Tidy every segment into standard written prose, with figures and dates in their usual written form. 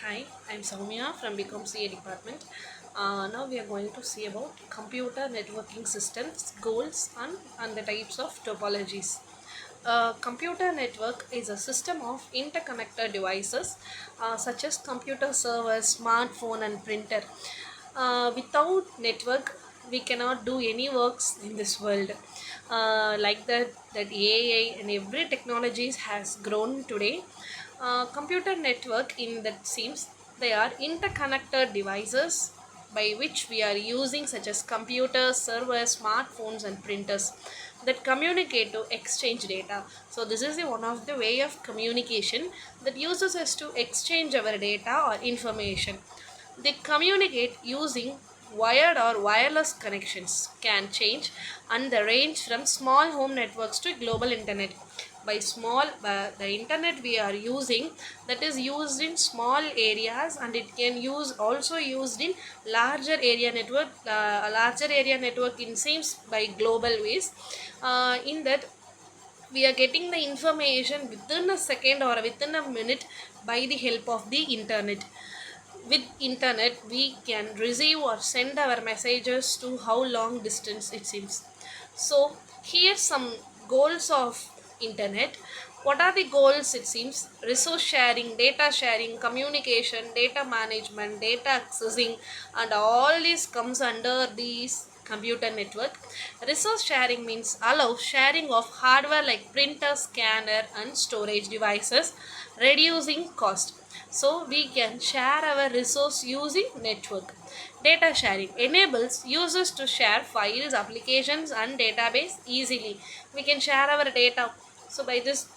Hi, I'm Soumya from BCom CA department. Now we are going to see about computer networking systems, goals, and the types of topologies. A computer network is a system of interconnected devices such as computer servers, smartphone, and printer. Without network, we cannot do any works in this world. Like that AI and every technologies has grown today. Computer network in that seems they are interconnected devices by which we are using such as computers, servers, smartphones and printers that communicate to exchange data. So this is one of the way of communication that uses us to exchange our data or information. They communicate using wired or wireless connections can change and the range from small home networks to global internet. By small, the internet we are using that is used in small areas and it can use also used in larger area network. A larger area network in seems by global ways. In that we are getting the information within a second or within a minute by the help of the internet. With internet we can receive or send our messages to how long distance it seems. So here's some goals of internet. What are the goals? It seems resource sharing, data sharing, communication, data management, data accessing, and all this comes under these computer network. Resource sharing means allow sharing of hardware like printer, scanner and storage devices, reducing cost. So we can share our resource using network. Data sharing enables users to share files, applications and database easily. We can share our data. So by this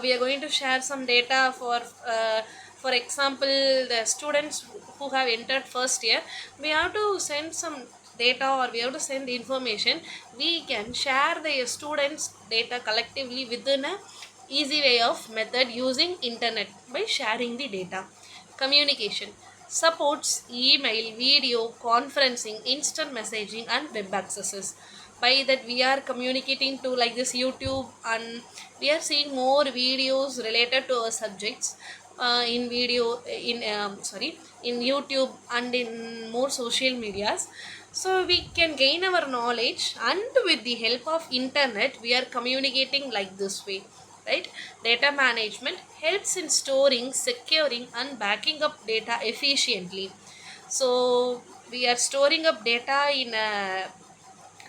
we are going to share some data for example the students who have entered first year, we have to send some data or we have to send information. We can share the students data collectively within a easy way of method using internet by sharing the data. Communication supports email, video, conferencing, instant messaging and web accesses. By that we are communicating to like this YouTube and we are seeing more videos related to our subjects in video in YouTube and in more social medias. So we can gain our knowledge and with the help of internet we are communicating like this way, right? Data management helps in storing, securing and backing up data efficiently. So we are storing up data in a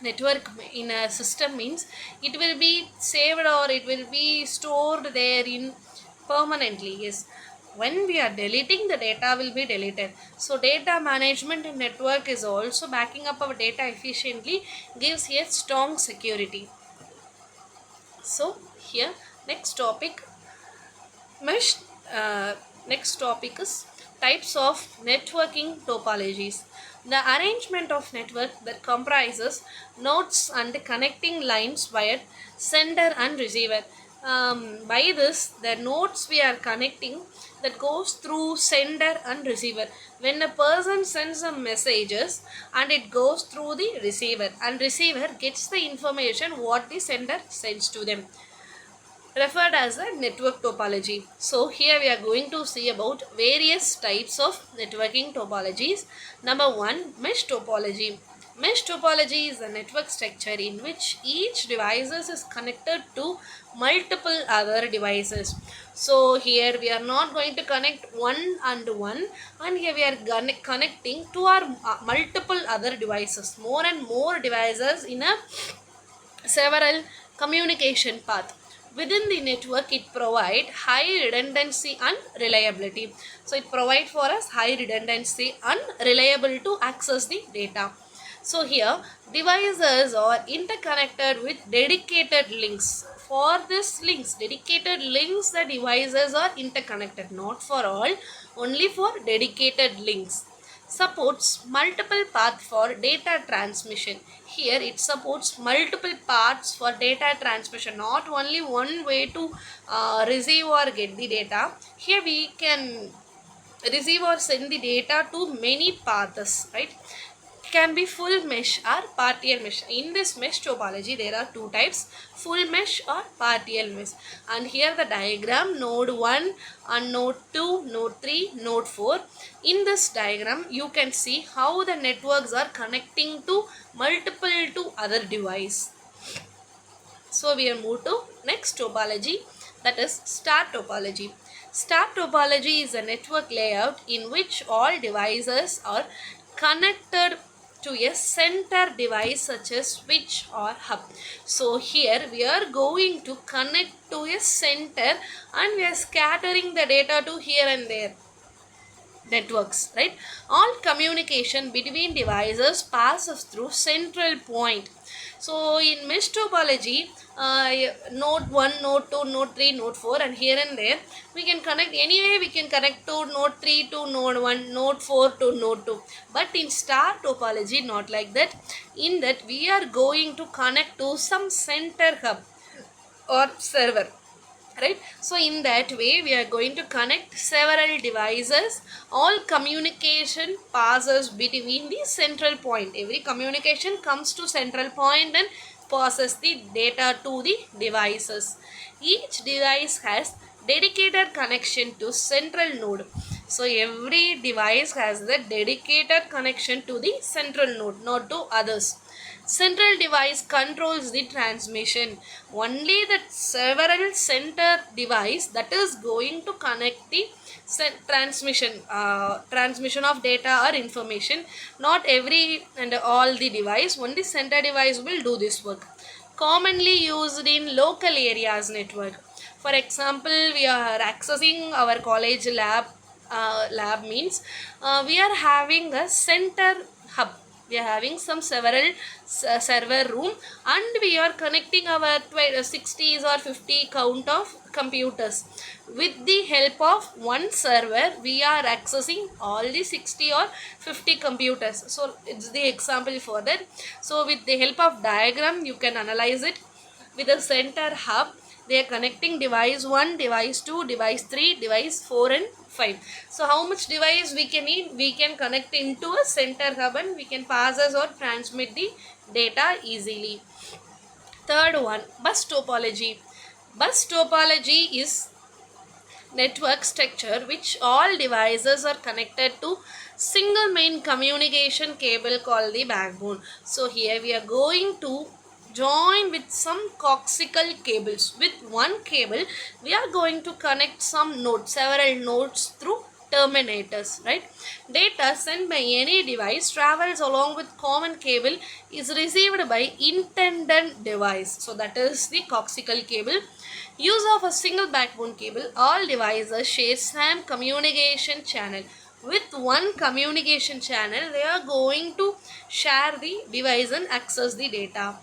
network, in a system means it will be saved or it will be stored there in permanently. Yes, when we are deleting the data will be deleted. So data management and network is also backing up our data efficiently, gives a strong security. So here next topic mesh next topic is types of networking topologies. The arrangement of network that comprises nodes and connecting lines via sender and receiver. By this the nodes we are connecting that goes through sender and receiver. When a person sends some messages and it goes through the receiver and receiver gets the information what the sender sends to them, referred as a network topology. So here we are going to see about various types of networking topologies. Number one, mesh topology. Mesh topology is a network structure in which each device is connected to multiple other devices. So here we are not going to connect one and here we are connecting to our multiple other devices, more and more devices in a several communication path. Within the network, it provide high redundancy and reliability. So it provide for us high redundancy and reliable to access the data. So here devices are interconnected with dedicated links. For this links, dedicated links, the devices are interconnected, not for all, only for dedicated links. Supports multiple paths for data transmission. Here it supports multiple paths for data transmission, not only one way to receive or get the data. Here we can receive or send the data to many paths, right? can be full mesh or partial mesh. In this mesh topology, there are two types, full mesh or partial mesh. And here the diagram, node 1 and node 2, node 3, node 4. In this diagram, you can see how the networks are connecting to multiple to other device. So we will move to next topology, that is star topology. Star topology is a network layout in which all devices are connected to a center device such as switch or hub. So here we are going to connect to a center and we are scattering the data to here and there networks, right? All communication between devices passes through central point. So in mesh topology, node 1, node 2, node 3, node 4 and here and there we can connect anyway. We can connect to node 3 to node 1, node 4 to node 2. But in star topology, not like that. In that we are going to connect to some center hub or server, right? So in that way we are going to connect several devices. All communication passes between the central point. Every communication comes to central point and passes the data to the devices. Each device has dedicated connection to central node. So every device has the dedicated connection to the central node, not to others. Central device controls the transmission. Only the several center device that is going to connect the transmission of data or information. Not every and all the device, only center device will do this work. Commonly used in local areas network. For example, we are accessing our college lab. Lab means we are having a center hub. We are having some several server room and we are connecting our 60s or 50 count of computers. With the help of one server, we are accessing all the 60 or 50 computers. So it's the example for that. So with the help of diagram, you can analyze it. With a center hub, they are connecting device 1, device 2, device 3, device 4 and 5. So how much device we can need? We can connect into a center hub and we can pass or transmit the data easily. Third one, bus topology. Bus topology is network structure which all devices are connected to single main communication cable called the backbone. So here we are going to join with some coaxial cables. With one cable we are going to connect some nodes, several nodes through terminators, right? Data sent by any device travels along with common cable is received by intended device. So that is the coaxial cable. Use of a single backbone cable, all devices share same communication channel. With one communication channel, they are going to share the device and access the data.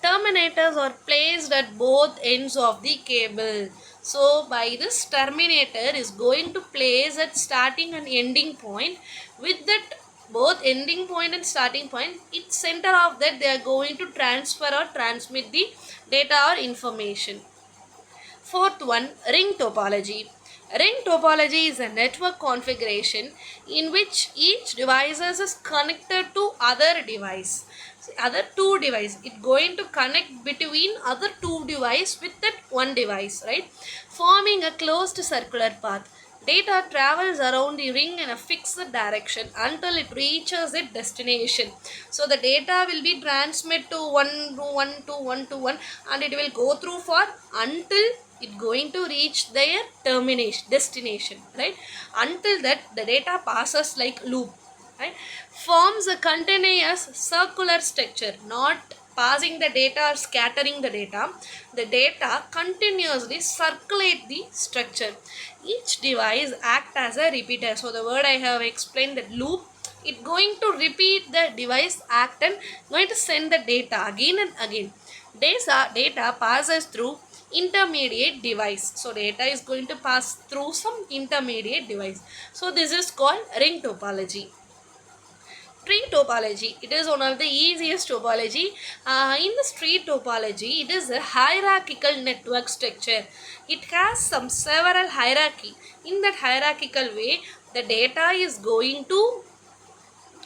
Terminators are placed at both ends of the cable. So by this terminator is going to place at starting and ending point. With that both ending point and starting point, its center of that they are going to transfer or transmit the data or information. Fourth one, ring topology. Ring topology is a network configuration in which each device is connected to other device. Other two device, it going to connect between other two device with that one device, right? Forming a closed circular path. Data travels around the ring in a fixed direction until it reaches its destination. So the data will be transmitted to one and it will go through for until it going to reach their destination, right? Until that the data passes like loop, right? Forms a continuous circular structure, not passing the data or scattering the data. The data continuously circulate the structure. Each device act as a repeater. So the word I have explained, that loop, it going to repeat the device act and going to send the data again and again. Data passes through intermediate device. So data is going to pass through some intermediate device. So this is called ring topology. Tree topology, it is one of the easiest topology. In this tree topology, it is a hierarchical network structure. It has some several hierarchy. In that hierarchical way, the data is going to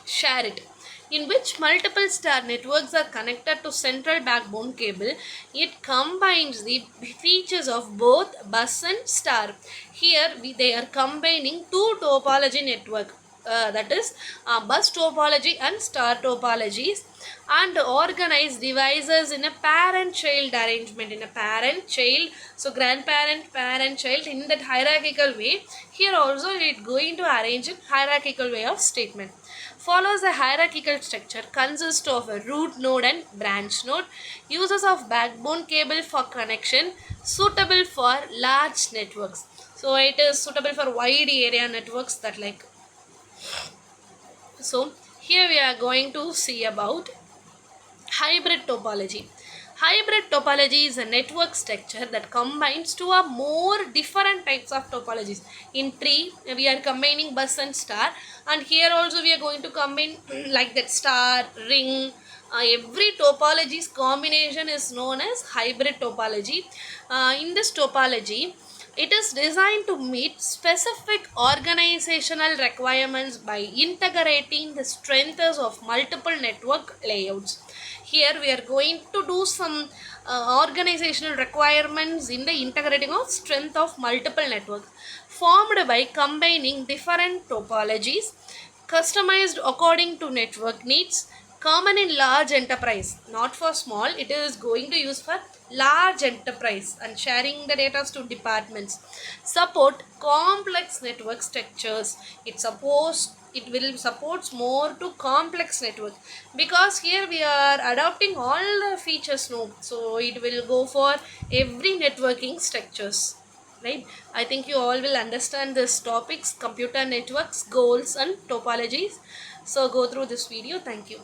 share it. in which multiple star networks are connected to central backbone cable. It combines the features of both bus and star. Here they are combining two topology network, that is bus topology and star topologies, and organize devices in a parent child arrangement, in a parent child, so grandparent parent child, in that hierarchical way. Here also it going to arrange in hierarchical way of statement. Follows a hierarchical structure, consists of a root node and branch node. Uses of backbone cable for connection, suitable for large networks. So it is suitable for wide area networks, that like. So here we are going to see about hybrid topology. Hybrid topology is a network structure that combines two or more different types of topologies. In tree, we are combining bus and star, and here also we are going to combine like that star, ring. Every topology's combination is known as hybrid topology. In this topology, it is designed to meet specific organizational requirements by integrating the strengths of multiple network layouts. Here we are going to do some organizational requirements in the integrating of strength of multiple networks formed by combining different topologies, customized according to network needs, common in large enterprise, not for small. It is going to use for large enterprise and sharing the data to departments. Support complex network structures. It will supports more to complex network, because here we are adopting all the features now, so it will go for every networking structures, right? I think you all will understand this topics, computer networks, goals and topologies. So go through this video. Thank you.